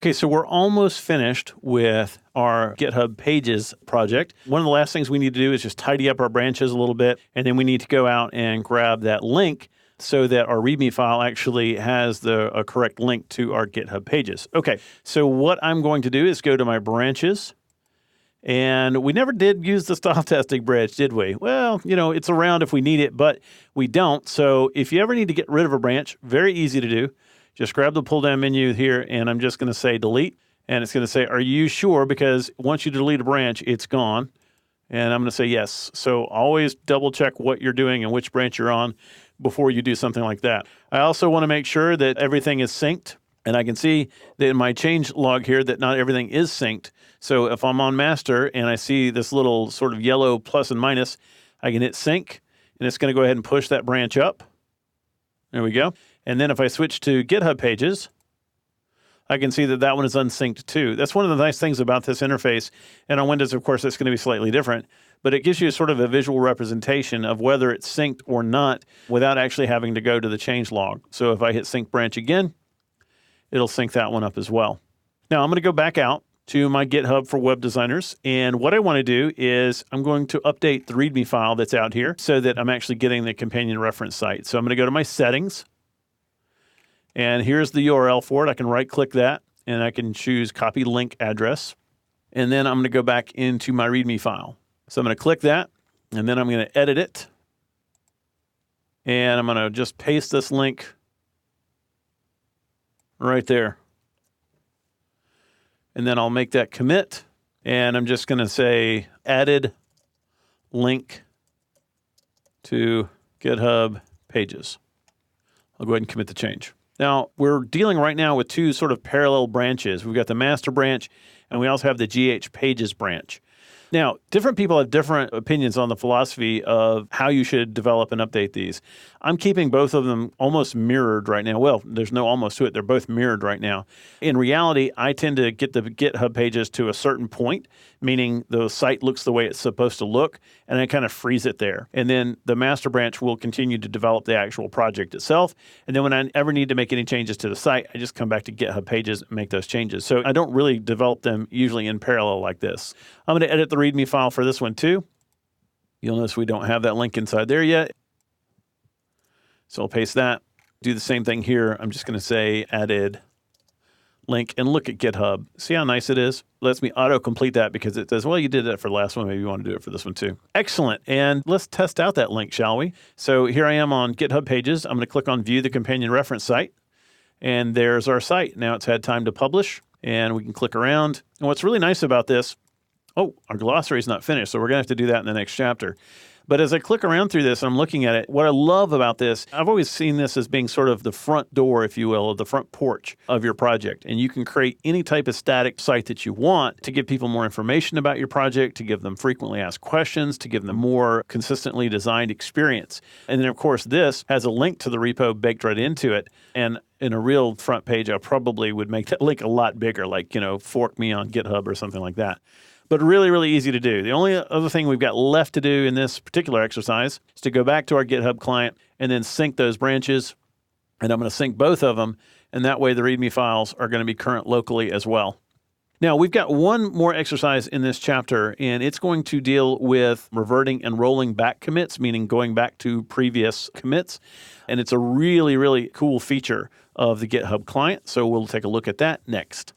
Okay, so we're almost finished with our GitHub Pages project. One of the last things we need to do is just tidy up our branches a little bit, and then we need to go out and grab that link so that our README file actually has a correct link to our GitHub Pages. Okay, so what I'm going to do is go to my branches, and we never did use the style testing branch, did we? Well, it's around if we need it, but we don't. So if you ever need to get rid of a branch, very easy to do. Just grab the pull-down menu here, and I'm just going to say delete. And it's going to say, are you sure? Because once you delete a branch, it's gone. And I'm going to say yes. So always double-check what you're doing and which branch you're on before you do something like that. I also want to make sure that everything is synced. And I can see that in my change log here that not everything is synced. So if I'm on master and I see this little sort of yellow plus and minus, I can hit sync, and it's going to go ahead and push that branch up. There we go. And then if I switch to GitHub Pages, I can see that that one is unsynced too. That's one of the nice things about this interface. And on Windows, of course, it's going to be slightly different. But it gives you sort of a visual representation of whether it's synced or not without actually having to go to the change log. So if I hit sync branch again, it'll sync that one up as well. Now I'm going to go back out to my GitHub for web designers. And what I want to do is I'm going to update the README file that's out here so that I'm actually getting the companion reference site. So I'm going to go to my settings. And here's the URL for it. I can right-click that, and I can choose copy link address. And then I'm going to go back into my README file. So I'm going to click that, and then I'm going to edit it. And I'm going to just paste this link right there. And then I'll make that commit. And I'm just going to say added link to GitHub Pages. I'll go ahead and commit the change. Now, we're dealing right now with two sort of parallel branches. We've got the master branch, and we also have the GH Pages branch. Now, different people have different opinions on the philosophy of how you should develop and update these. I'm keeping both of them almost mirrored right now. Well, there's no almost to it. They're both mirrored right now. In reality, I tend to get the GitHub Pages to a certain point, meaning the site looks the way it's supposed to look, and I kind of freeze it there. And then the master branch will continue to develop the actual project itself. And then when I ever need to make any changes to the site, I just come back to GitHub Pages and make those changes. So I don't really develop them usually in parallel like this. I'm going to edit the README file for this one too. You'll notice we don't have that link inside there yet. So I'll paste that. Do the same thing here. I'm just going to say added link and look at GitHub. See how nice it is? It lets me auto-complete that because it says, well, you did that for the last one. Maybe you want to do it for this one too. Excellent. And let's test out that link, shall we? So here I am on GitHub Pages. I'm going to click on View the Companion Reference Site. And there's our site. Now it's had time to publish. And we can click around. And what's really nice about this, our glossary is not finished, so we're going to have to do that in the next chapter. But as I click around through this, I'm looking at it. What I love about this, I've always seen this as being sort of the front door, if you will, or the front porch of your project. And you can create any type of static site that you want to give people more information about your project, to give them frequently asked questions, to give them more consistently designed experience. And then, of course, this has a link to the repo baked right into it. And in a real front page, I probably would make that link a lot bigger, like, fork me on GitHub or something like that. But really, really easy to do. The only other thing we've got left to do in this particular exercise is to go back to our GitHub client and then sync those branches. And I'm going to sync both of them. And that way the README files are going to be current locally as well. Now, we've got one more exercise in this chapter, and it's going to deal with reverting and rolling back commits, meaning going back to previous commits. And it's a really, really cool feature of the GitHub client. So we'll take a look at that next.